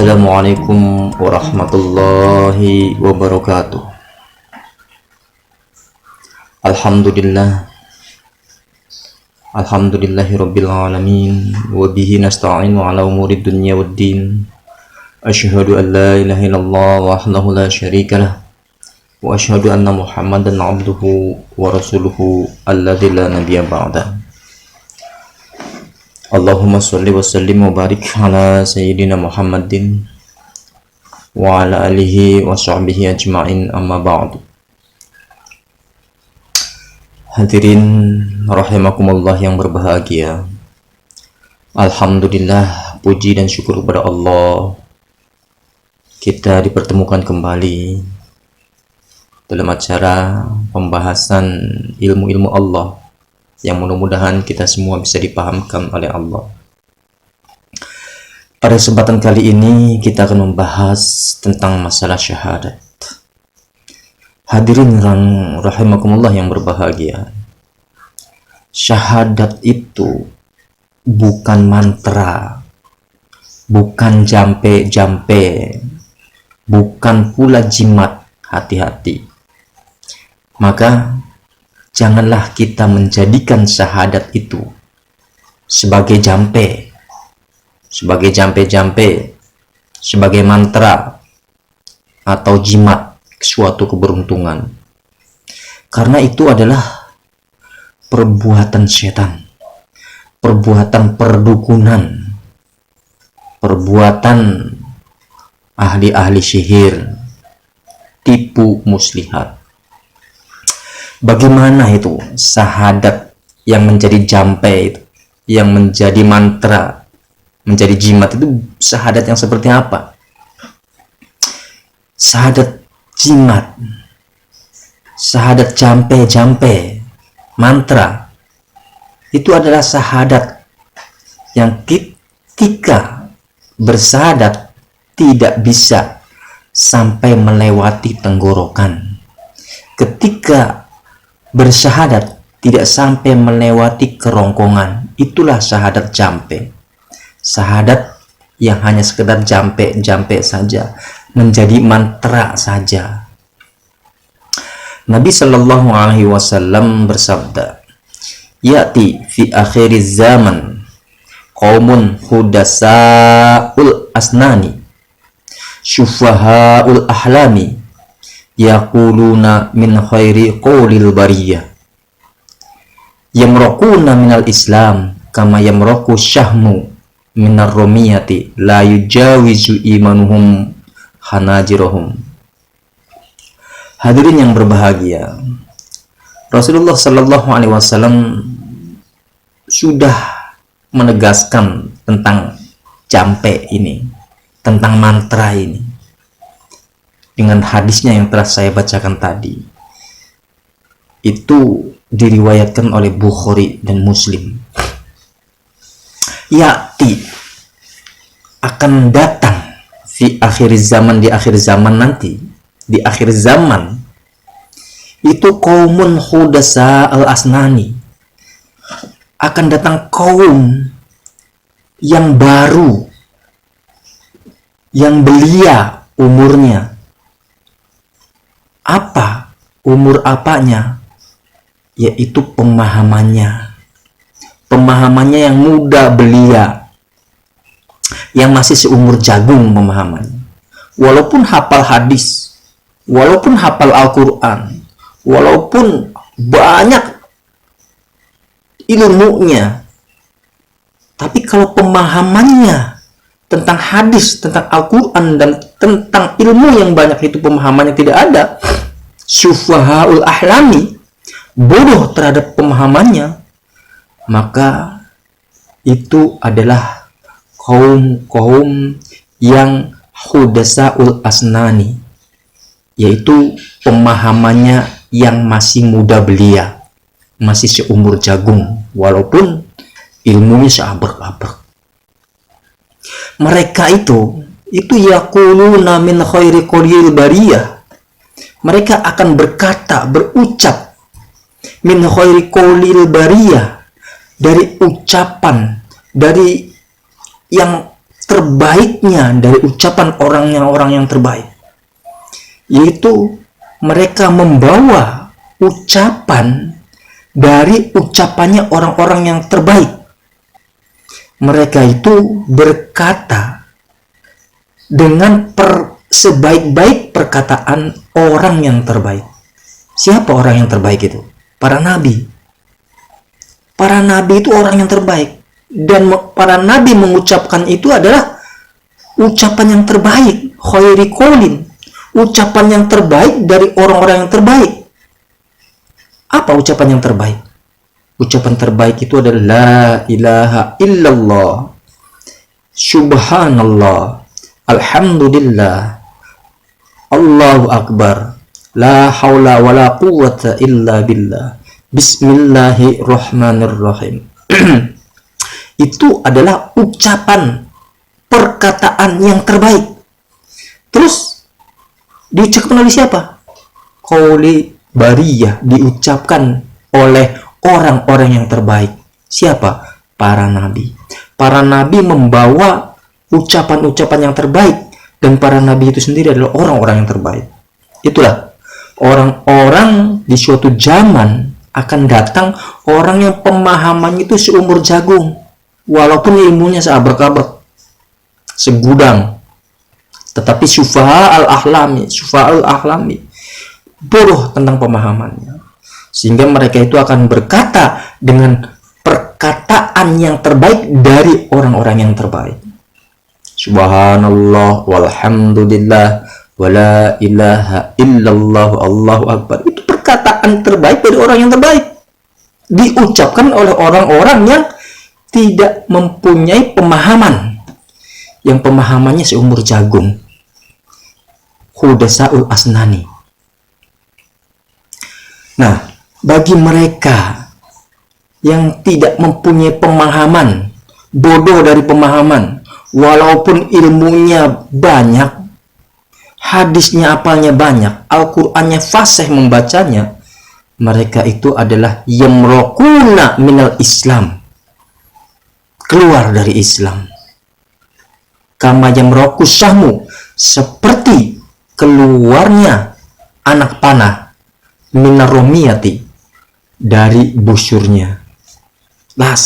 Assalamualaikum warahmatullahi wabarakatuh. Alhamdulillah, alhamdulillahi rabbil alamin, wa bihi nasta'inu ala umuri dunya waddin. Asyhadu an la ilaha illallah wahdahu la syarikalah, wa asyhadu anna Muhammadan abduhu wa rasuluhu alladzi la nabiyya ba'da. Allahumma sholli wa sallim wa barik ala sayyidina Muhammadin wa ala alihi wa sahbihi ajma'in, amma ba'du. Hadirin rahimakumullah yang berbahagia, alhamdulillah, puji dan syukur kepada Allah, kita dipertemukan kembali dalam acara pembahasan ilmu-ilmu Allah yang mudah-mudahan kita semua bisa dipahamkan oleh Allah. Pada kesempatan kali ini kita akan membahas tentang masalah syahadat. Hadirin rahimakumullah yang berbahagia, syahadat itu bukan mantra, bukan jampe-jampe, bukan pula jimat. Hati-hati. Maka janganlah kita menjadikan syahadat itu sebagai jampe, sebagai jampe-jampe, sebagai mantra atau jimat suatu keberuntungan. Karena itu adalah perbuatan setan, perbuatan perdukunan, perbuatan ahli-ahli sihir, tipu muslihat. Bagaimana itu syahadat yang menjadi jampe itu, yang menjadi mantra, menjadi jimat itu, syahadat yang seperti apa? Syahadat jimat, syahadat jampe-jampe, mantra, itu adalah syahadat yang ketika bersyahadat tidak bisa sampai melewati tenggorokan. Ketika bersyahadat tidak sampai melewati kerongkongan, itulah syahadat jampe. Syahadat yang hanya sekedar jampe-jampe saja, menjadi mantra saja. Nabi Shallallahu Alaihi Wasallam bersabda, "Ya'ti fi akhiriz zaman qaumun hudasaul asnani, syufahaul ahlami, yaquluna min khairi qawlil bariyah, yamraquna minal islam kama yamraqu syahmu minar romiyati, la yujawizu imanuhum hanajirahum." Hadirin yang berbahagia, Rasulullah Sallallahu Alaihi Wasallam sudah menegaskan tentang jampe ini, tentang mantra ini, dengan hadisnya yang telah saya bacakan tadi. Itu diriwayatkan oleh Bukhari dan Muslim. Ya'ti, akan datang, fi akhir zaman, di akhir zaman nanti, di akhir zaman itu qaumun hudasa al-asnani, akan datang kaum yang baru, yang belia umurnya. Apa umur apanya? Yaitu pemahamannya yang muda belia, yang masih seumur jagung pemahamannya. Walaupun hafal hadis, walaupun hafal Al-Quran, walaupun banyak ilmunya, tapi kalau pemahamannya tentang hadis, tentang Al-Quran, dan tentang ilmu yang banyak itu pemahamannya tidak ada, syufahaul ahlami, bodoh terhadap pemahamannya, maka itu adalah kaum yang hudasaul asnani, yaitu pemahamannya yang masih muda belia, masih seumur jagung, walaupun ilmunya seabrek-abrek. Mereka itu yaquluna min khairi qawlil bariyah, mereka akan berkata, berucap, min khairi qawlil bariyah, dari ucapan, dari yang terbaiknya dari ucapan orang yang terbaik, yaitu mereka membawa ucapan dari ucapannya orang-orang yang terbaik. Mereka itu berkata dengan sebaik-baik perkataan orang yang terbaik. Siapa orang yang terbaik itu? Para nabi. Para nabi itu orang yang terbaik. Dan para nabi mengucapkan itu adalah ucapan yang terbaik. Khairi qaulin. Ucapan yang terbaik dari orang-orang yang terbaik. Apa ucapan yang terbaik? Ucapan terbaik itu adalah la ilaha illallah, subhanallah, alhamdulillah, Allahu akbar, la haula wala quwwata illa billah, bismillahirrahmanirrahim. Itu adalah ucapan, perkataan yang terbaik. Terus diucapkan oleh siapa? Qauli bariyah, diucapkan oleh orang-orang yang terbaik. Siapa? Para nabi. Para nabi membawa ucapan-ucapan yang terbaik, dan para nabi itu sendiri adalah orang-orang yang terbaik. Itulah orang-orang di suatu zaman akan datang, orang yang pemahamannya itu seumur jagung, walaupun ilmunya seabrek-abrek, segudang, tetapi syufaha al-ahlami, bodoh tentang pemahamannya. Sehingga mereka itu akan berkata dengan perkataan yang terbaik dari orang-orang yang terbaik. Subhanallah walhamdulillah wala ilaha illallah Allahu akbar. Itu perkataan terbaik dari orang yang terbaik. Diucapkan oleh orang-orang yang tidak mempunyai pemahaman, yang pemahamannya seumur jagung. Hudasaul asnani. Nah, bagi mereka yang tidak mempunyai pemahaman, bodoh dari pemahaman, walaupun ilmunya banyak, hadisnya apalnya banyak, Al-Qur'annya fasih membacanya, mereka itu adalah yamraquna minal Islam, keluar dari Islam. Kama yamraqus sahmu, seperti keluarnya anak panah minar romiyati, dari busurnya. Las,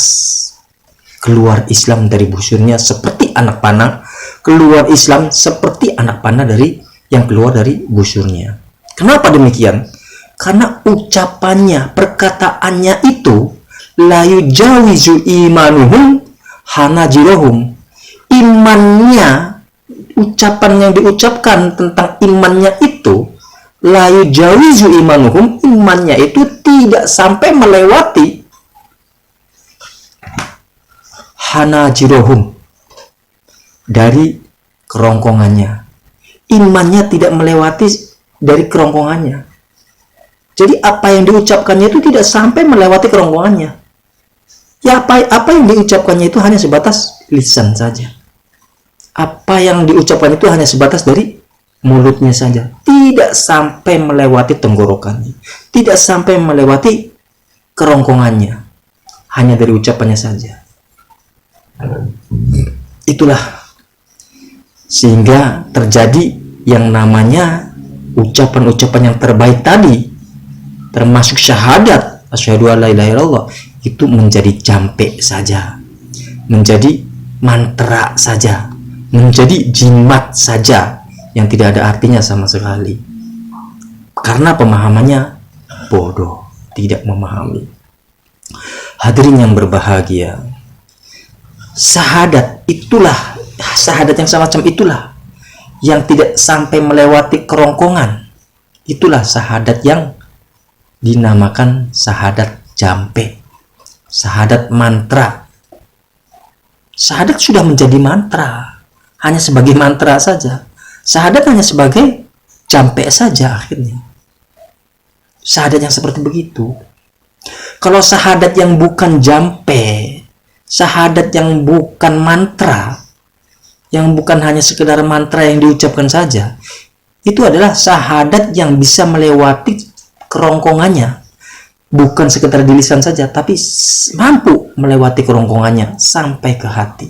keluar Islam dari busurnya seperti anak panah, keluar Islam seperti anak panah dari yang keluar dari busurnya. Kenapa demikian? Karena ucapannya, perkataannya itu la yujawizu imanuhum hanajirahum. Imannya, ucapan yang diucapkan tentang imannya itu la yujawizu imanuhum, imannya itu tidak sampai melewati hanajirohum, dari kerongkongannya. Imannya tidak melewati dari kerongkongannya. Jadi apa yang diucapkannya itu tidak sampai melewati kerongkongannya. Ya apa yang diucapkannya itu hanya sebatas lisan saja. Apa yang diucapkan itu hanya sebatas dari mulutnya saja, tidak sampai melewati tenggorokannya, tidak sampai melewati kerongkongannya, hanya dari ucapannya saja. Itulah sehingga terjadi yang namanya ucapan-ucapan yang terbaik tadi, termasuk syahadat asyhadu alla ilaha illallah, itu menjadi jampe saja, menjadi mantra saja, menjadi jimat saja, yang tidak ada artinya sama sekali, karena pemahamannya bodoh, tidak memahami. Hadirin yang berbahagia, syahadat yang semacam itulah yang tidak sampai melewati kerongkongan. Itulah syahadat yang dinamakan syahadat jampe, syahadat mantra. Syahadat sudah menjadi mantra, hanya sebagai mantra saja. Syahadat hanya sebagai jampe saja akhirnya. Syahadat yang seperti begitu. Kalau syahadat yang bukan jampe, syahadat yang bukan mantra, yang bukan hanya sekedar mantra yang diucapkan saja, itu adalah syahadat yang bisa melewati kerongkongannya. Bukan sekedar di lisan saja, tapi mampu melewati kerongkongannya sampai ke hati.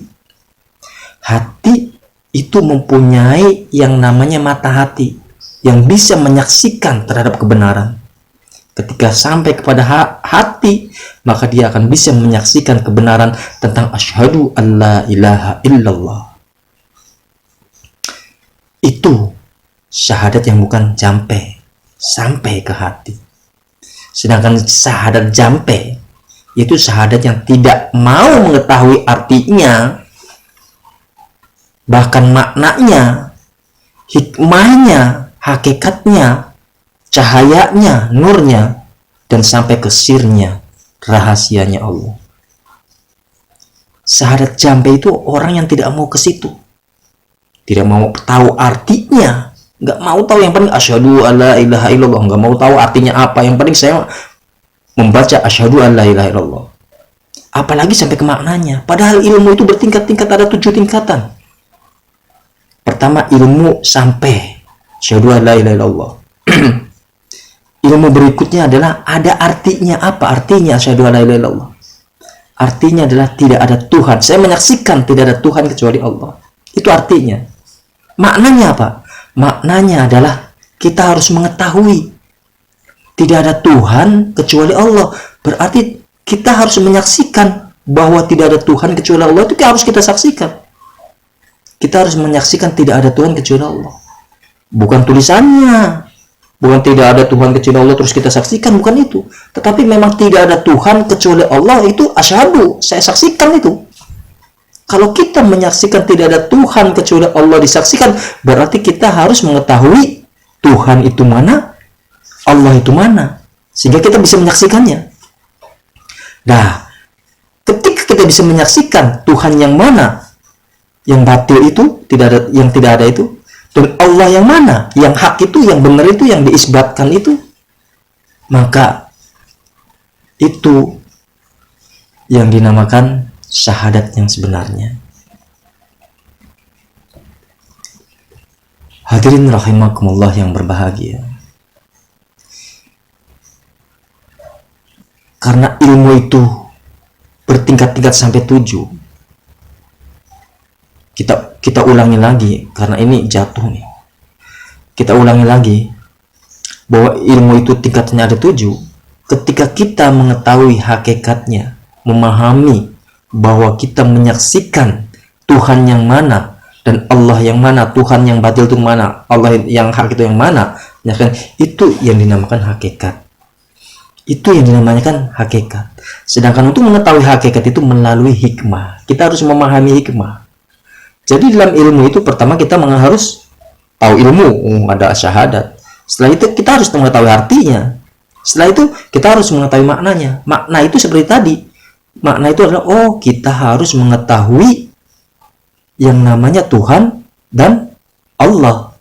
Hati itu mempunyai yang namanya mata hati yang bisa menyaksikan terhadap kebenaran. Ketika sampai kepada hati, maka dia akan bisa menyaksikan kebenaran tentang asyhadu alla ilaha illallah. Itu syahadat yang bukan jampe, sampai ke hati. Sedangkan syahadat jampe, itu syahadat yang tidak mau mengetahui artinya, bahkan maknanya, hikmahnya, hakikatnya, cahayanya, nurnya, dan sampai ke sirnya, rahasianya Allah. Syahadat jampe itu orang yang tidak mau ke situ, tidak mau tahu artinya, nggak mau tahu, yang penting asyhadu alla ilaha illallah, nggak mau tahu artinya apa, yang penting saya membaca asyhadu alla ilaha illallah, apalagi sampai ke maknanya. Padahal ilmu itu bertingkat-tingkat, ada 7 tingkatan. Pertama, ilmu sampai asyhadu alla ilaha illallah. Ilmu berikutnya adalah ada artinya. Apa artinya asyhadu alla ilaha illallah? Artinya adalah tidak ada Tuhan, saya menyaksikan tidak ada Tuhan kecuali Allah. Itu artinya. Maknanya apa? Maknanya adalah kita harus mengetahui tidak ada Tuhan kecuali Allah. Berarti kita harus menyaksikan bahwa tidak ada Tuhan kecuali Allah. Itu harus kita saksikan. Kita harus menyaksikan tidak ada Tuhan kecuali Allah. Bukan tulisannya, bukan tidak ada Tuhan kecuali Allah terus kita saksikan, bukan itu. Tetapi memang tidak ada Tuhan kecuali Allah, itu asyhadu, saya saksikan itu. Kalau kita menyaksikan tidak ada Tuhan kecuali Allah disaksikan, berarti kita harus mengetahui Tuhan itu mana, Allah itu mana, sehingga kita bisa menyaksikannya. Nah, ketika kita bisa menyaksikan Tuhan yang mana, yang batil itu, yang tidak ada itu, dan Allah yang mana, yang hak itu, yang benar itu, yang diisbatkan itu, maka itu yang dinamakan syahadat yang sebenarnya. Hadirin rahimakumullah yang berbahagia. Karena ilmu itu bertingkat-tingkat sampai 7. Kita ulangi lagi, karena ini jatuh nih. Kita ulangi lagi bahwa ilmu itu tingkatnya ada 7. Ketika kita mengetahui hakikatnya, memahami bahwa kita menyaksikan Tuhan yang mana dan Allah yang mana, Tuhan yang batil itu mana, Allah yang hak itu yang mana, ya kan? Itu yang dinamakan hakikat. Itu yang dinamakan hakikat. Sedangkan untuk mengetahui hakikat itu melalui hikmah. Kita harus memahami hikmah. Jadi dalam ilmu itu pertama kita harus tahu ilmu, ada syahadat. Setelah itu kita harus mengetahui artinya. Setelah itu kita harus mengetahui maknanya. Makna itu seperti tadi. Makna itu adalah, oh, kita harus mengetahui yang namanya Tuhan dan Allah.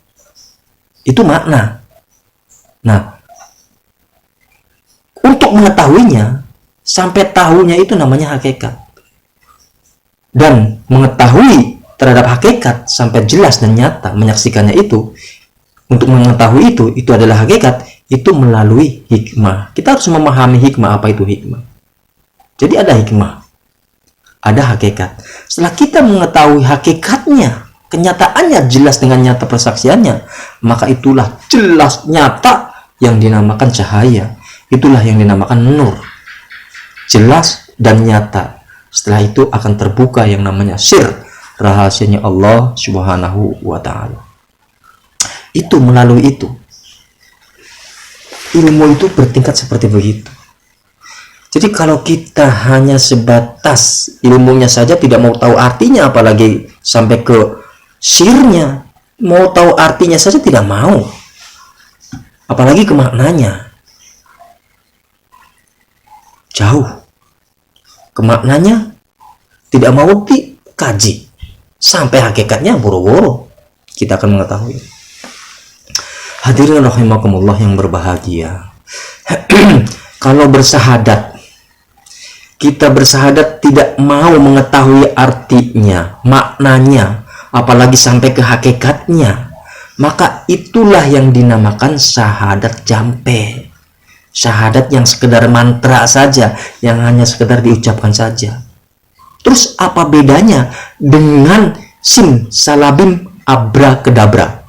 Itu makna. Nah, untuk mengetahuinya, sampai tahunya itu namanya hakikat. Dan mengetahui terhadap hakikat sampai jelas dan nyata, menyaksikannya itu, untuk mengetahui itu adalah hakikat, itu melalui hikmah. Kita harus memahami hikmah. Apa itu hikmah? Jadi ada hikmah, ada hakikat. Setelah kita mengetahui hakikatnya, kenyataannya jelas dengan nyata persaksiannya, maka itulah jelas nyata yang dinamakan cahaya. Itulah yang dinamakan nur. Jelas dan nyata. Setelah itu akan terbuka yang namanya sir, rahasianya Allah Subhanahu wa ta'ala. Itu melalui itu. Ilmu itu bertingkat seperti begitu. Jadi kalau kita hanya sebatas ilmunya saja, tidak mau tahu artinya, apalagi sampai ke sirnya, mau tahu artinya saja tidak mau, apalagi ke maknanya, jauh ke maknanya, tidak mau dikaji sampai hakikatnya, boro-boro kita akan mengetahui. Hadirin rahimakumullah yang berbahagia. Kalau bersahadat, kita bersahadat tidak mau mengetahui artinya, maknanya, apalagi sampai ke hakikatnya, maka itulah yang dinamakan syahadat jampe. Syahadat yang sekedar mantra saja, yang hanya sekedar diucapkan saja. Terus apa bedanya dengan sim salabim abrakadabra.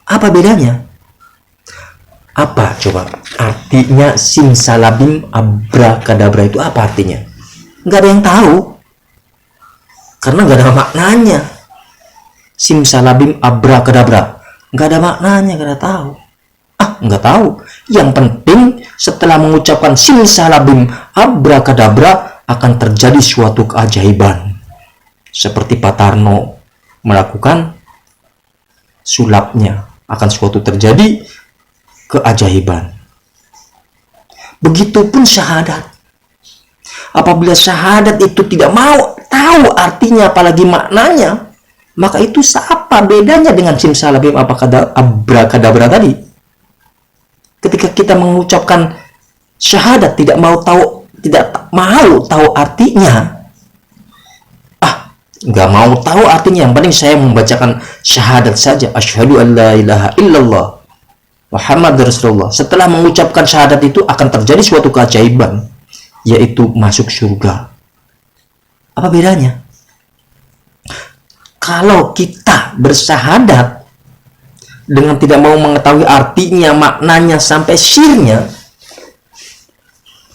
Apa bedanya? Apa coba artinya sim salabim abrakadabra itu? Apa artinya? Nggak ada yang tahu, karena nggak ada maknanya. Sim salabim abrakadabra nggak ada maknanya, nggak ada tahu. Nggak tahu. Yang penting setelah mengucapkan sim salabim abrakadabra akan terjadi suatu keajaiban, seperti Pak Tarno melakukan sulapnya, akan suatu terjadi keajaiban. Begitupun syahadat. Apabila syahadat itu tidak mau tahu artinya apalagi maknanya, maka itu apa bedanya dengan sim salabim abrakadabra tadi? Ketika kita mengucapkan syahadat tidak mau tahu artinya, nggak mau tahu artinya, yang penting saya membacakan syahadat saja, asyhadu an la ilaha illallah Muhammad Rasulullah. Setelah mengucapkan syahadat itu akan terjadi suatu keajaiban, yaitu masuk surga. Apa bedanya? Kalau kita bersyahadat dengan tidak mau mengetahui artinya, maknanya, sampai sirnya,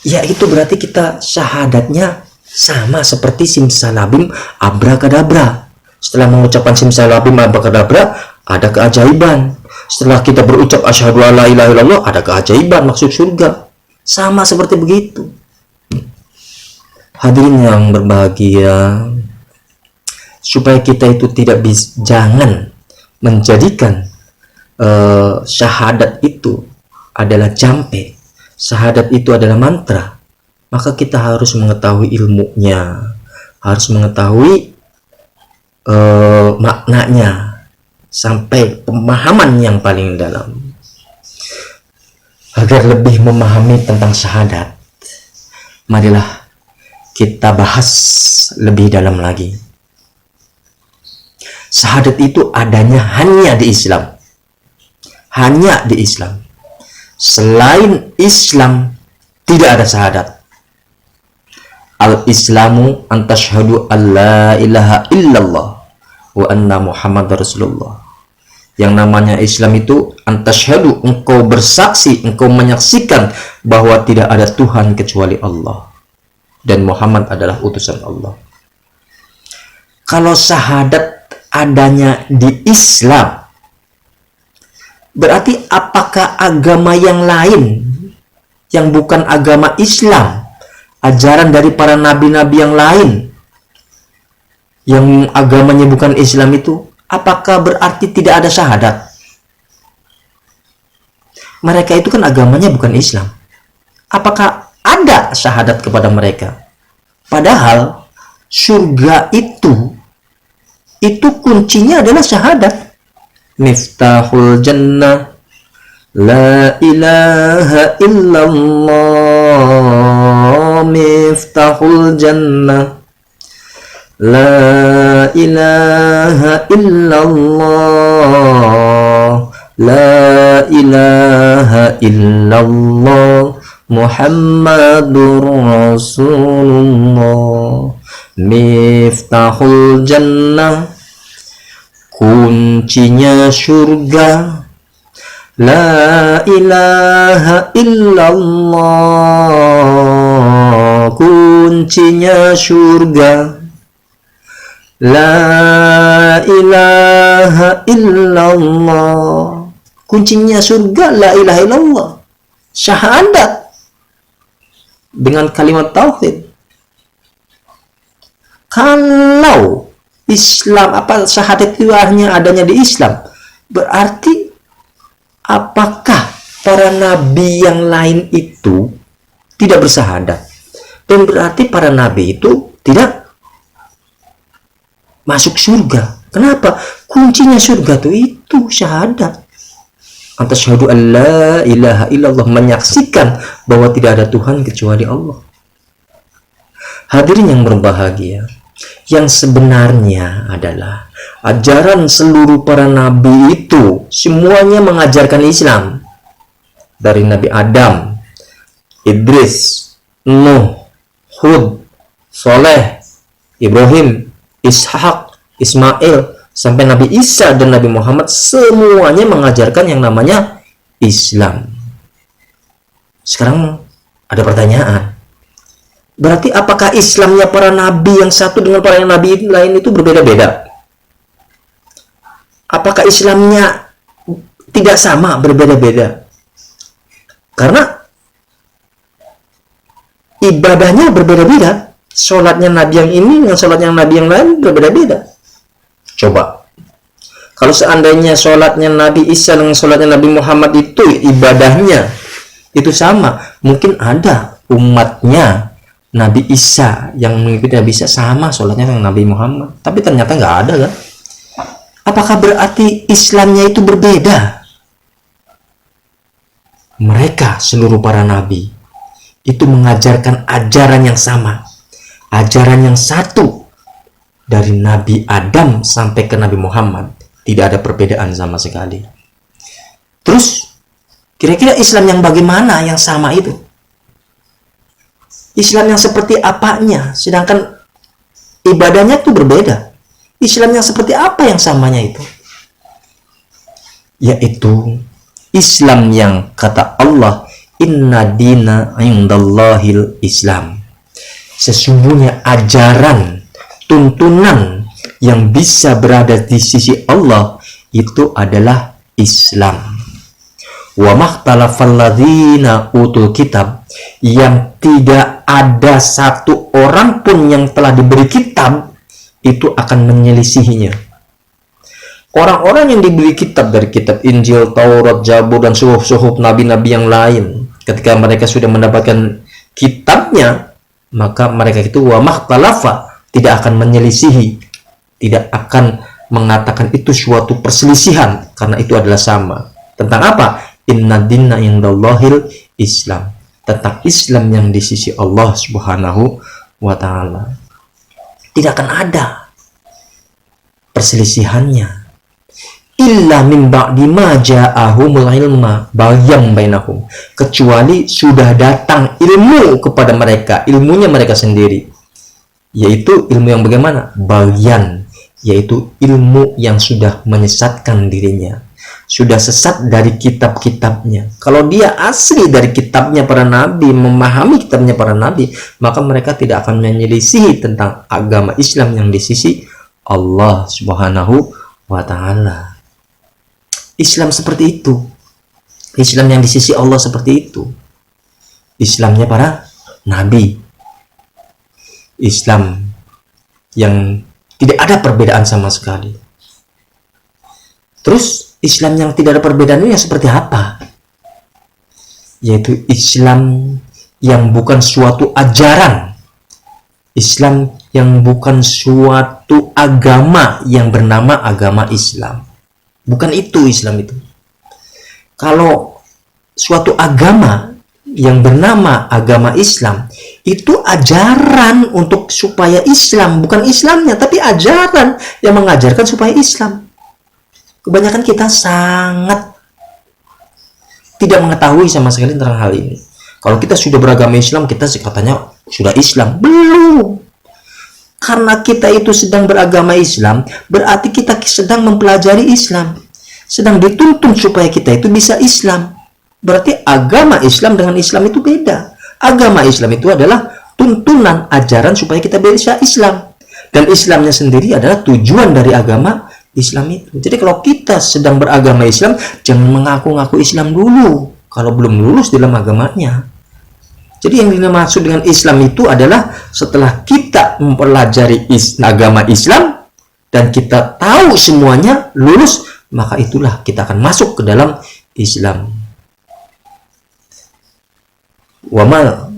ya itu berarti kita syahadatnya sama seperti simsalabim abrakadabra. Setelah mengucapkan simsalabim abrakadabra, ada keajaiban. Setelah kita berucap asyhadu alla ilaha illallah, ada keajaiban masuk surga. Sama seperti begitu. Hadirin yang berbahagia, supaya kita itu jangan menjadikan syahadat itu adalah jampe, syahadat itu adalah mantra, maka kita harus mengetahui ilmunya, harus mengetahui maknanya sampai pemahaman yang paling dalam. Agar lebih memahami tentang syahadat, marilah kita bahas lebih dalam lagi. Syahadat itu adanya hanya di Islam. Hanya di Islam. Selain Islam tidak ada syahadat. Al-Islamu antashhadu alla ilaha illallah wa anna Muhammad Rasulullah. Yang namanya Islam itu antashhadu, engkau bersaksi, engkau menyaksikan bahwa tidak ada Tuhan kecuali Allah dan Muhammad adalah utusan Allah. Kalau syahadat adanya di Islam, berarti apakah agama yang lain yang bukan agama Islam, ajaran dari para nabi-nabi yang lain yang agamanya bukan Islam itu, apakah berarti tidak ada syahadat? Mereka itu kan agamanya bukan Islam. Apakah ada syahadat kepada mereka? Padahal surga itu kuncinya adalah syahadat. Miftahul jannah la ilaha illallah, miftahul jannah la ilaha illallah, la ilaha illallah Muhammadur Rasulullah. Miftahul jannah, kuncinya surga. La ilaha illallah, kuncinya surga. La ilaha illallah, kuncinya surga. La ilaha illallah, syahadat dengan kalimat tauhid. Kalau Islam, syahadat itu hanya adanya di Islam, berarti apakah para nabi yang lain itu tidak bersyahadat? Dan berarti para nabi itu tidak masuk surga. Kenapa? Kuncinya surga itu syahadat. Antashhadu an la ilaha illallah, menyaksikan bahwa tidak ada Tuhan kecuali Allah. Hadirin yang berbahagia, yang sebenarnya adalah ajaran seluruh para nabi itu semuanya mengajarkan Islam. Dari Nabi Adam, Idris, Nuh, Hud, Soleh, Ibrahim, Ishak, Ismail sampai Nabi Isa dan Nabi Muhammad semuanya mengajarkan yang namanya Islam. Sekarang ada pertanyaan. Berarti apakah Islamnya para nabi yang satu dengan para nabi lain itu berbeda-beda? Apakah Islamnya tidak sama, berbeda-beda? Karena ibadahnya berbeda-beda. Sholatnya nabi yang ini dengan sholatnya nabi yang lain berbeda-beda. Coba, kalau seandainya sholatnya Nabi Isa dengan sholatnya Nabi Muhammad itu ibadahnya itu sama, mungkin ada umatnya Nabi Isa yang mengikuti Nabi Isa sama sholatnya dengan Nabi Muhammad. Tapi ternyata nggak ada kan? Apakah berarti Islamnya itu berbeda? Mereka seluruh para nabi itu mengajarkan ajaran yang sama, ajaran yang satu. Dari Nabi Adam sampai ke Nabi Muhammad tidak ada perbedaan sama sekali. Terus kira-kira Islam yang bagaimana yang sama itu? Islam yang seperti apanya? Sedangkan ibadahnya itu berbeda. Islam yang seperti apa yang samanya itu? Yaitu Islam yang kata Allah, inna dina indallahil Islam. Sesungguhnya ajaran, tuntunan yang bisa berada di sisi Allah itu adalah Islam. Wa makhtalafal ladzina utul kitab, yang tidak ada satu orang pun yang telah diberi kitab itu akan menyelisihinya. Orang-orang yang diberi kitab dari kitab Injil, Taurat, Zabur dan suhuf-suhuf nabi-nabi yang lain, ketika mereka sudah mendapatkan kitabnya, maka mereka itu wa makhtalafa, tidak akan menyelisihi, tidak akan mengatakan itu suatu perselisihan, karena itu adalah sama. Tentang apa? Inna dinna indallahil Islam. Tentang Islam yang di sisi Allah Subhanahu wa ta'ala. Tidak akan ada perselisihannya. Illa min ba'di ma ja'ahumul ilma baghyan bainahum. Kecuali sudah datang ilmu kepada mereka, ilmunya mereka sendiri. Yaitu ilmu yang bagaimana? Bagian, yaitu ilmu yang sudah menyesatkan dirinya, sudah sesat dari kitab-kitabnya. Kalau dia asli dari kitabnya para nabi, memahami kitabnya para nabi, maka mereka tidak akan menyelisihi tentang agama Islam yang di sisi Allah Subhanahu wa ta'ala. Islam seperti itu. Islam yang di sisi Allah seperti itu. Islamnya para nabi. Islam yang tidak ada perbedaan sama sekali. Terus Islam yang tidak ada perbedaan itu yang seperti apa? Yaitu Islam yang bukan suatu ajaran, Islam yang bukan suatu agama yang bernama agama Islam. Bukan itu Islam itu. Kalau suatu agama yang bernama agama Islam itu ajaran untuk supaya Islam, bukan Islamnya, tapi ajaran yang mengajarkan supaya Islam. Kebanyakan kita sangat tidak mengetahui sama sekali tentang hal ini. Kalau kita sudah beragama Islam, kita katanya sudah Islam. Belum. Karena kita itu sedang beragama Islam, berarti kita sedang mempelajari Islam. Sedang dituntun supaya kita itu bisa Islam. Berarti agama Islam dengan Islam itu beda. Agama Islam itu adalah tuntunan ajaran supaya kita bisa Islam. Dan Islamnya sendiri adalah tujuan dari agama Islam itu. Jadi kalau kita sedang beragama Islam, jangan mengaku-ngaku Islam dulu kalau belum lulus dalam agamanya. Jadi yang dimaksud dengan Islam itu adalah setelah kita mempelajari agama Islam dan kita tahu semuanya, lulus, maka itulah kita akan masuk ke dalam Islam. Wamal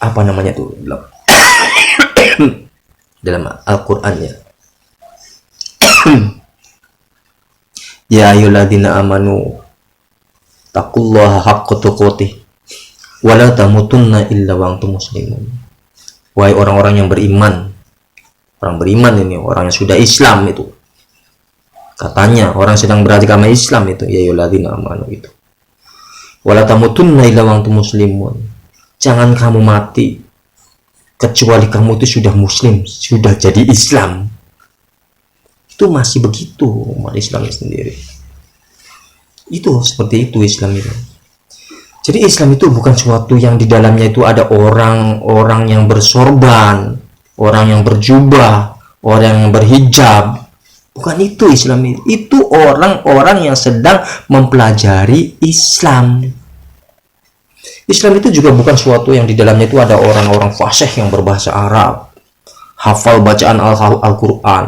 apa namanya tuh dalam Al-Qur'annya. Ya ayyuhalladzina amanu taqullaha haqqa tuqatih wa la tamutunna illa wa antum muslimun. Wahai orang-orang yang beriman. Orang beriman ini orang yang sudah Islam itu. Katanya orang sedang beragama Islam itu, ya ayyuhalladzina amanu itu. Wala tamutunna illa wa antum muslimun. Jangan kamu mati kecuali kamu itu sudah muslim, sudah jadi Islam. Itu masih begitu umat Islam sendiri. Itu seperti itu Islam itu. Jadi Islam itu bukan suatu yang di dalamnya itu ada orang-orang yang bersorban, orang yang berjubah, orang yang berhijab. Bukan itu Islam itu. Itu orang-orang yang sedang mempelajari Islam. Islam itu juga bukan suatu yang di dalamnya itu ada orang-orang fasih yang berbahasa Arab, hafal bacaan Al-Quran,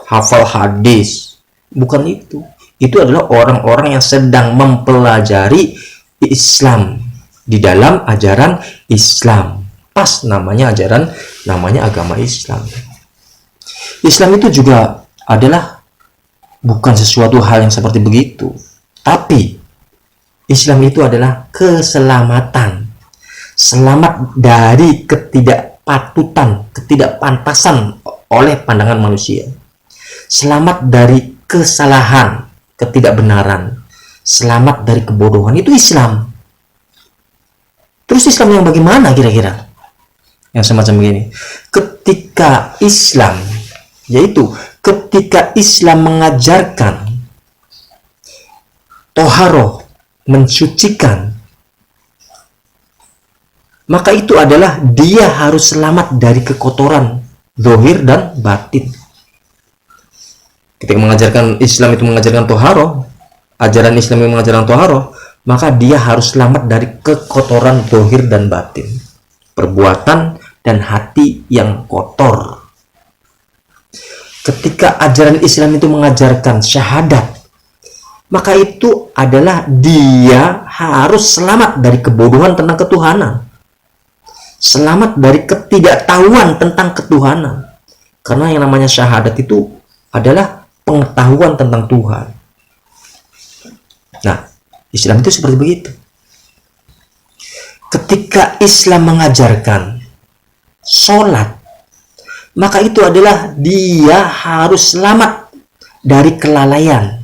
hafal hadis. Bukan itu. Itu adalah orang-orang yang sedang mempelajari Islam di dalam ajaran Islam. Pas namanya agama Islam. Islam itu juga adalah bukan sesuatu hal yang seperti begitu, tapi Islam itu adalah keselamatan, selamat dari ketidakpatutan, ketidakpantasan oleh pandangan manusia, selamat dari kesalahan, ketidakbenaran, selamat dari kebodohan. Itu Islam. Terus Islam yang bagaimana kira-kira? Yang semacam begini. Ketika Islam, yaitu ketika Islam mengajarkan toharoh, mensucikan, maka itu adalah dia harus selamat dari kekotoran zahir dan batin. Ketika mengajarkan Islam itu mengajarkan toharoh, ajaran Islam yang mengajarkan toharoh, maka dia harus selamat dari kekotoran zahir dan batin, perbuatan dan hati yang kotor. Ketika ajaran Islam itu mengajarkan syahadat, maka itu adalah dia harus selamat dari kebodohan tentang ketuhanan, selamat dari ketidaktahuan tentang ketuhanan. Karena yang namanya syahadat itu adalah pengetahuan tentang Tuhan. Nah, Islam itu seperti begitu. Ketika Islam mengajarkan sholat, maka itu adalah dia harus selamat dari kelalaian.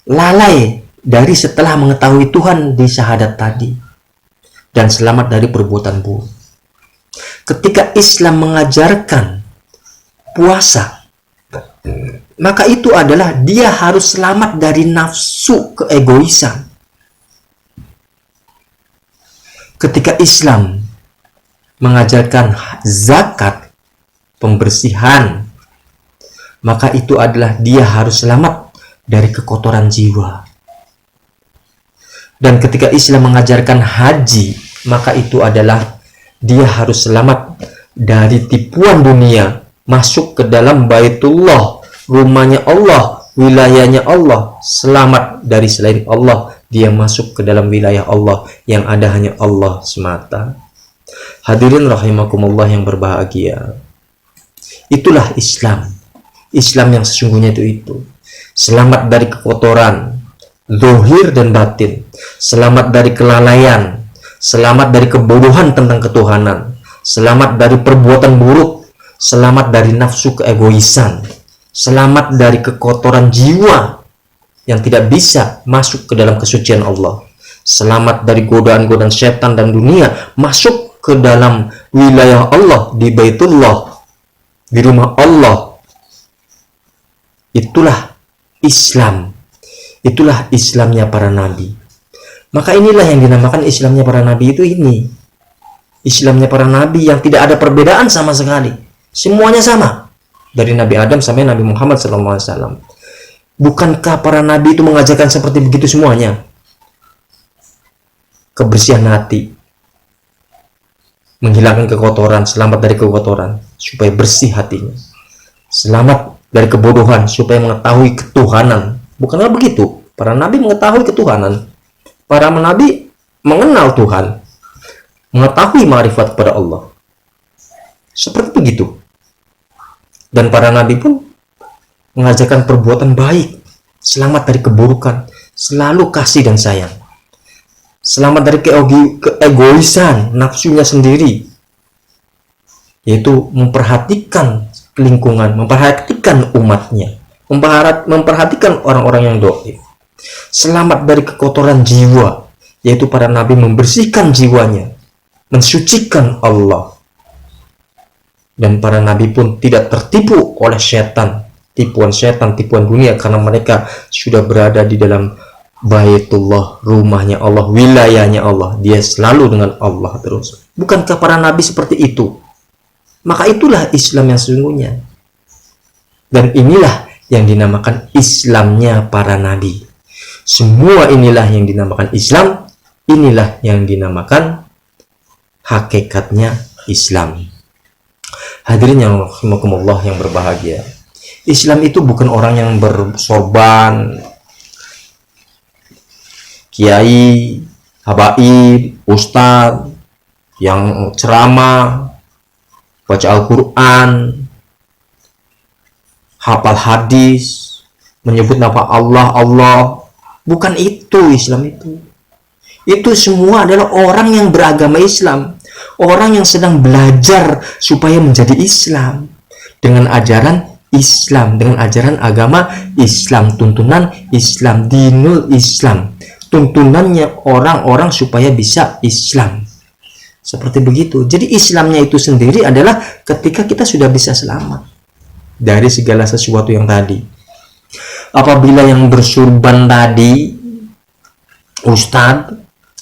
Lalai dari setelah mengetahui Tuhan di syahadat tadi. Dan selamat dari perbuatan buruk. Ketika Islam mengajarkan puasa, maka itu adalah dia harus selamat dari nafsu keegoisan. Ketika Islam mengajarkan zakat, pembersihan, maka itu adalah dia harus selamat dari kekotoran jiwa. Dan ketika Islam mengajarkan haji, maka itu adalah dia harus selamat dari tipuan dunia, masuk ke dalam Baitullah, rumahnya Allah, wilayahnya Allah, selamat dari selain Allah, dia masuk ke dalam wilayah Allah yang ada hanya Allah semata. Hadirin rahimakumullah yang berbahagia. Itulah Islam. Islam yang sesungguhnya itu. Selamat dari kekotoran zahir dan batin, selamat dari kelalaian, selamat dari kebodohan tentang ketuhanan, selamat dari perbuatan buruk, selamat dari nafsu keegoisan, selamat dari kekotoran jiwa yang tidak bisa masuk ke dalam kesucian Allah, selamat dari godaan-godaan setan dan dunia masuk ke dalam wilayah Allah, di Baitullah, di rumah Allah. Itulah Islam. Itulah Islamnya para nabi. Maka inilah yang dinamakan Islamnya para nabi itu ini. Islamnya para nabi yang tidak ada perbedaan sama sekali. Semuanya sama. Dari Nabi Adam sampai Nabi Muhammad SAW. Bukankah para nabi itu mengajarkan seperti begitu semuanya? Kebersihan hati, menghilangkan kekotoran, selamat dari kekotoran, supaya bersih hatinya. Selamat dari kebodohan, supaya mengetahui ketuhanan. Bukanlah begitu? Para nabi mengetahui ketuhanan. Para nabi mengenal Tuhan, mengetahui ma'rifat kepada Allah. Seperti begitu. Dan para nabi pun mengajarkan perbuatan baik, selamat dari keburukan, selalu kasih dan sayang. Selamat dari keegoisan, nafsunya sendiri, yaitu memperhatikan lingkungan, memperhatikan umatnya, memperhatikan orang-orang yang doib. Selamat dari kekotoran jiwa, yaitu para nabi membersihkan jiwanya, mensucikan Allah. Dan para nabi pun tidak tertipu oleh setan, tipuan setan, tipuan dunia, karena mereka sudah berada di dalam Baitullah, rumahnya Allah, wilayahnya Allah. Dia selalu dengan Allah terus. Bukankah para nabi seperti itu? Maka itulah Islam yang sesungguhnya. Dan inilah yang dinamakan Islamnya para nabi. Semua inilah yang dinamakan Islam, inilah yang dinamakan hakikatnya Islam. Hadirin yang rahimakumullah yang berbahagia. Islam itu bukan orang yang bersorban, kiai, habaib, ustadz yang ceramah, baca Al-Quran, hafal hadis, menyebut nama Allah, Allah. Bukan itu Islam itu. Itu semua adalah orang yang beragama Islam. Orang yang sedang belajar supaya menjadi Islam. Dengan ajaran Islam, dengan ajaran agama Islam, tuntunan Islam, dinul Islam. Tuntunannya orang-orang supaya bisa Islam. Seperti begitu. Jadi Islamnya itu sendiri adalah ketika kita sudah bisa selamat dari segala sesuatu yang tadi. Apabila yang bersurban tadi, ustadz,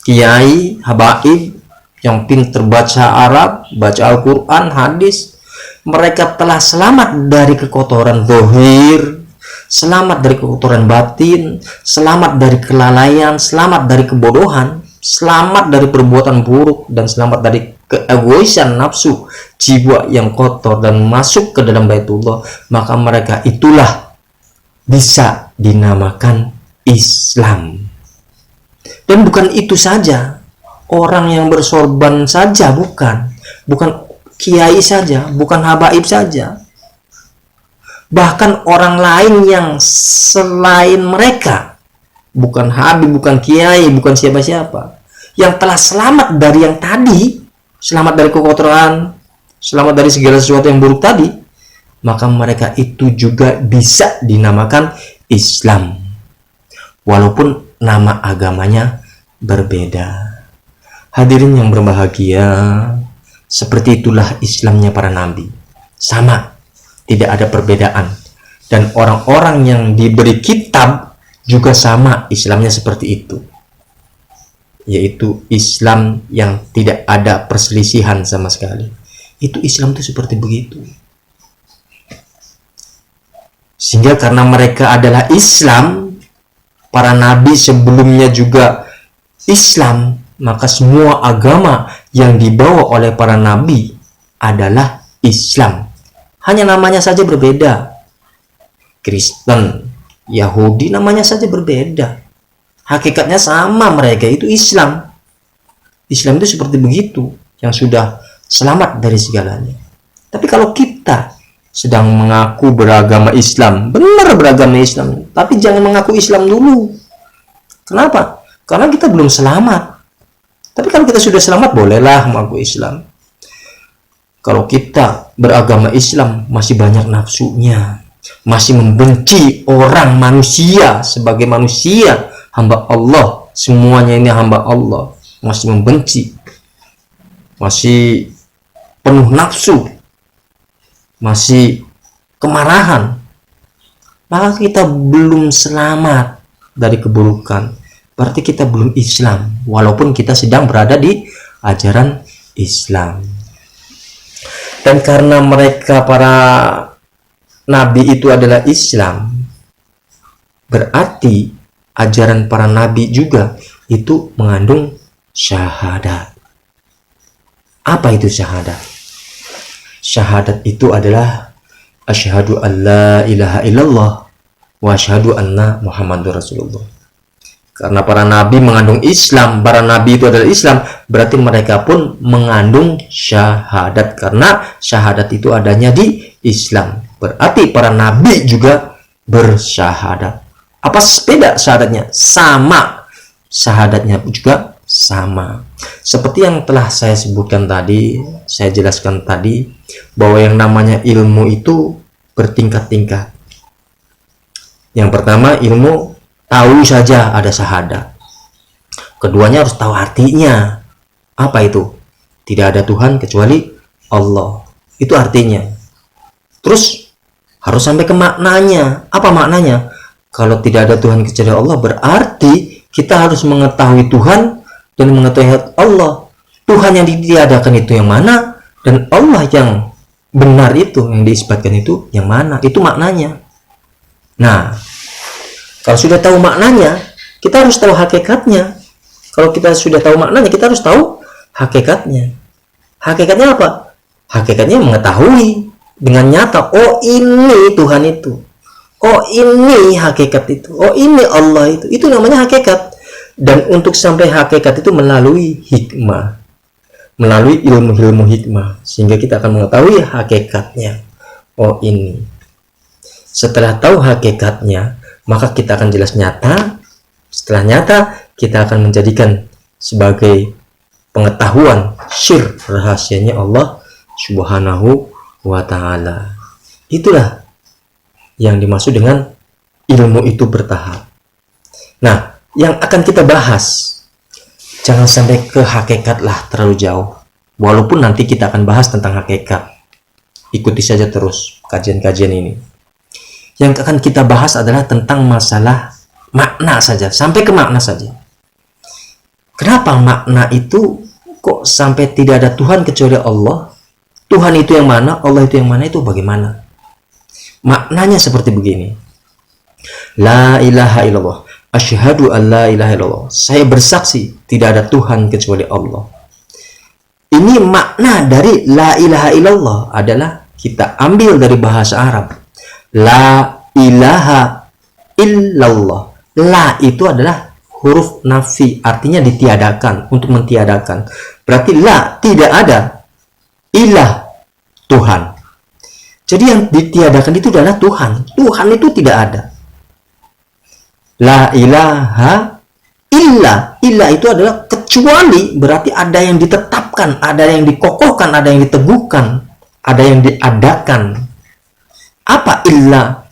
kiai, habaib, yang pintar baca Arab, baca Al-Quran, hadis, mereka telah selamat dari kekotoran zahir, selamat dari kekotoran batin, selamat dari kelalaian, selamat dari kebodohan, selamat dari perbuatan buruk, dan selamat dari keegoisan nafsu jiwa yang kotor dan masuk ke dalam Baitullah. Maka mereka itulah bisa dinamakan Islam. Dan bukan itu saja, orang yang bersorban saja, bukan kiai saja, bukan habaib saja, bahkan orang lain yang selain mereka, bukan habib, bukan kiai, bukan siapa-siapa, yang telah selamat dari yang tadi, selamat dari kekotoran, selamat dari segala sesuatu yang buruk tadi, maka mereka itu juga bisa dinamakan Islam, walaupun nama agamanya berbeda. Hadirin yang berbahagia, seperti itulah Islamnya para nabi. Sama, tidak ada perbedaan. Dan orang-orang yang diberi kitab juga sama Islamnya seperti itu. Yaitu Islam yang tidak ada perselisihan sama sekali. Itu Islam itu seperti begitu. Sehingga karena mereka adalah Islam, para nabi sebelumnya juga Islam, maka semua agama yang dibawa oleh para nabi adalah Islam. Hanya namanya saja berbeda. Kristen, Yahudi namanya saja berbeda. Hakikatnya sama, mereka itu Islam. Islam itu seperti begitu, yang sudah selamat dari segalanya. Tapi kalau kita sedang mengaku beragama Islam, benar beragama Islam, tapi jangan mengaku Islam dulu. Kenapa? Karena kita belum selamat. Tapi kalau kita sudah selamat, bolehlah mengaku Islam. Kalau kita beragama Islam masih banyak nafsunya, masih membenci orang manusia sebagai manusia, hamba Allah, semuanya ini hamba Allah, masih membenci, masih penuh nafsu, masih kemarahan, maka kita belum selamat dari keburukan. Berarti kita belum Islam, walaupun kita sedang berada di ajaran Islam. Dan karena mereka para nabi itu adalah Islam, berarti ajaran para nabi juga itu mengandung syahadat. Apa itu syahadat? Syahadat itu adalah asyhadu an la ilaha illallah wa asyhadu anna Muhammadur Rasulullah. Karena para nabi mengandung Islam, para nabi itu adalah Islam, berarti mereka pun mengandung syahadat, karena syahadat itu adanya di Islam. Berarti para nabi juga bersyahadat. Apa beda syahadatnya? Sama. Syahadatnya juga sama. Seperti yang telah saya sebutkan tadi, saya jelaskan tadi, bahwa yang namanya ilmu itu bertingkat-tingkat. Yang pertama, ilmu tahu saja ada syahadat. Keduanya harus tahu artinya. Apa itu? Tidak ada Tuhan kecuali Allah. Itu artinya. Terus harus sampai ke maknanya. Apa maknanya? Kalau tidak ada Tuhan kecuali Allah, berarti kita harus mengetahui Tuhan dan mengetahui Allah. Tuhan yang ditiadakan itu yang mana, dan Allah yang benar itu, yang diisbatkan itu yang mana. Itu maknanya. Nah, kalau sudah tahu maknanya, kita harus tahu hakikatnya. Kalau kita sudah tahu maknanya, kita harus tahu hakikatnya. Hakikatnya apa? Hakikatnya mengetahui dengan nyata, oh ini Tuhan itu, oh ini hakikat itu, oh ini Allah itu namanya hakikat. Dan untuk sampai hakikat itu melalui hikmah, melalui ilmu-ilmu hikmah, sehingga kita akan mengetahui hakikatnya. Oh ini. Setelah tahu hakikatnya, maka kita akan jelas nyata. Setelah nyata, kita akan menjadikan sebagai pengetahuan sir rahasianya Allah Subhanahu wa ta'ala. Itulah yang dimaksud dengan ilmu itu bertahap. Nah, yang akan kita bahas, jangan sampai ke hakikat lah terlalu jauh. Walaupun nanti kita akan bahas tentang hakikat. Ikuti saja terus kajian-kajian ini. Yang akan kita bahas adalah tentang masalah makna saja, sampai ke makna saja. Kenapa makna itu kok sampai tidak ada Tuhan kecuali Allah? Tuhan itu yang mana, Allah itu yang mana, itu bagaimana? Maknanya seperti begini. La ilaha illallah. Asyhadu an la ilaha illallah. Saya bersaksi tidak ada Tuhan kecuali Allah. Ini makna dari la ilaha illallah adalah kita ambil dari bahasa Arab. La ilaha illallah. La itu adalah huruf nafi, artinya ditiadakan, untuk mentiadakan. Berarti la, tidak ada. Ilah, Tuhan. Jadi yang ditiadakan itu adalah Tuhan. Tuhan itu tidak ada. La ilaha illa. Illa itu adalah kecuali, berarti ada yang ditetapkan, ada yang dikokohkan, ada yang diteguhkan, ada yang diadakan. Apa illa?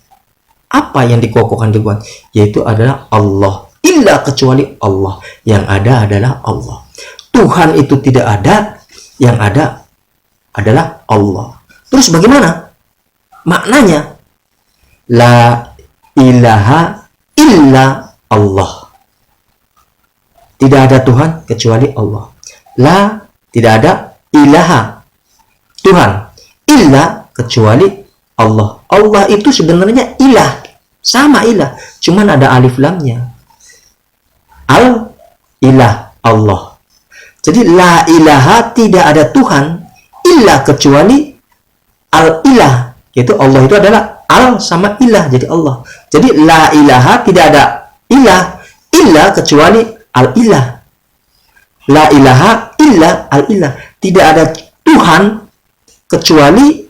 Apa yang dikokohkan diteguhkan? Yaitu adalah Allah. Illa kecuali Allah. Yang ada adalah Allah. Tuhan itu tidak ada, yang ada adalah Allah. Terus bagaimana maknanya? La ilaha illa Allah. Tidak ada Tuhan kecuali Allah. La, tidak ada, ilaha, Tuhan. Illa, kecuali Allah. Allah itu sebenarnya ilah, sama ilah, cuman ada alif lamnya. Al ilah, Allah. Jadi la ilaha, tidak ada Tuhan illa kecuali al ilah, yaitu Allah itu adalah al sama ilah, jadi Allah. Jadi la ilaha, tidak ada ilah illa kecuali al ilah. La ilaha illa al ilah, tidak ada Tuhan kecuali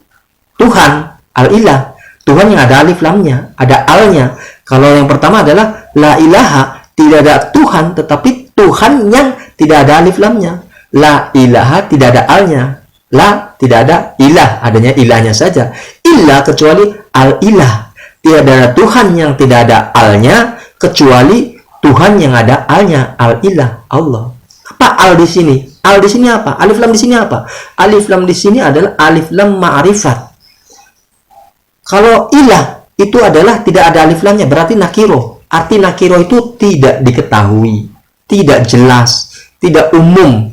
Tuhan al ilah. Tuhan yang ada alif lamnya, ada alnya. Kalau yang pertama adalah la ilaha, tidak ada Tuhan, tetapi Tuhan yang tidak ada alif lamnya. La ilaha, tidak ada alnya. La, tidak ada ilah, adanya ilahnya saja. Ilah kecuali al ilah. Tidak ada Tuhan yang tidak ada alnya kecuali Tuhan yang ada alnya, al ilah, Allah. Apa al di sini? Al di sini apa? Alif lam di sini apa? Alif lam di sini adalah alif lam ma'rifat. Kalau ilah itu adalah tidak ada alif lamnya, berarti nakiro. Arti nakiro itu tidak diketahui, tidak jelas, tidak umum.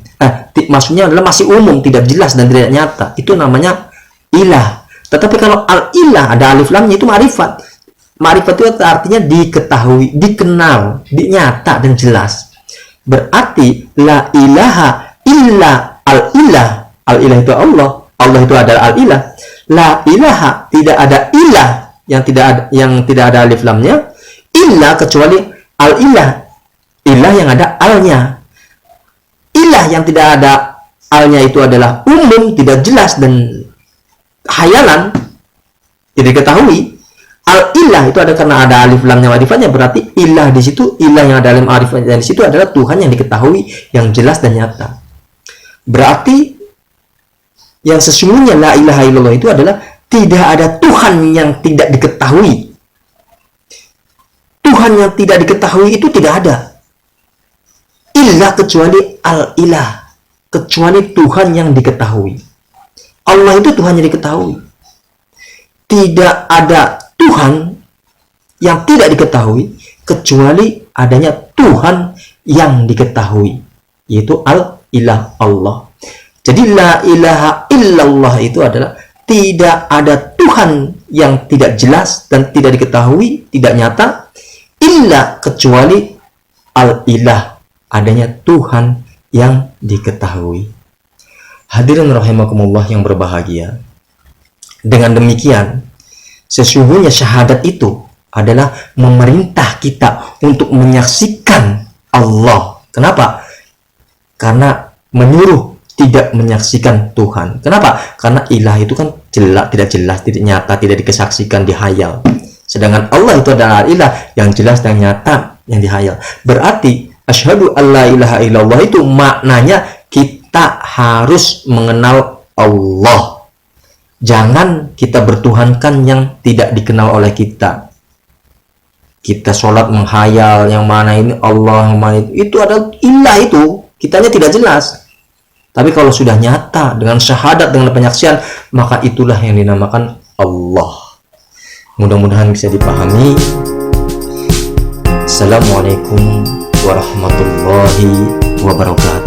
Maksudnya adalah masih umum, tidak jelas dan tidak nyata. Itu namanya ilah. Tetapi kalau al-ilah ada alif lamnya, itu ma'rifat. Ma'rifat itu artinya diketahui, dikenal, dinyata dan jelas. Berarti la ilaha illa al-ilah. Al-ilah itu Allah. Allah itu adalah al-ilah. La ilaha, tidak ada ilah yang tidak ada alif lamnya illa kecuali al-ilah. Ilah yang ada alnya. Ilah yang tidak ada alnya itu adalah umum, tidak jelas dan hayalan, tidak diketahui. Al-ilah itu ada karena ada alif lamnya ma'rifatnya, berarti ilah di situ, ilah yang ada dalam ma'rifatnya di situ adalah Tuhan yang diketahui, yang jelas dan nyata. Berarti yang sesungguhnya la ilaha illallah itu adalah tidak ada Tuhan yang tidak diketahui. Tuhan yang tidak diketahui itu tidak ada. Ilah kecuali al-ilah. kecuali Tuhan yang diketahui. Allah itu Tuhan yang diketahui. Tidak ada Tuhan yang tidak diketahui kecuali adanya Tuhan yang diketahui, yaitu al-ilah Allah. Jadi la ilaha illallah itu adalah tidak ada Tuhan yang tidak jelas dan tidak diketahui, tidak nyata, illa kecuali al-ilah, adanya Tuhan yang diketahui. Hadirin rahimakumullah yang berbahagia. Dengan demikian, sesungguhnya syahadat itu adalah memerintah kita untuk menyaksikan Allah. Kenapa? Karena menyuruh tidak menyaksikan Tuhan. Kenapa? Karena ilah itu kan tidak jelas, tidak nyata, tidak dikesaksikan, dihayal. Sedangkan Allah itu adalah ilah yang jelas dan nyata, yang dihayal. Berarti asyhadu alla ilaha illallah itu maknanya kita harus mengenal Allah. Jangan kita bertuhankan yang tidak dikenal oleh kita. Kita sholat menghayal, yang mana ini Allah, yang mana itu adalah ilah itu. Kitanya tidak jelas. Tapi kalau sudah nyata dengan syahadat, dengan penyaksian, maka itulah yang dinamakan Allah. Mudah-mudahan bisa dipahami. Assalamualaikum warahmatullahi wabarakatuh.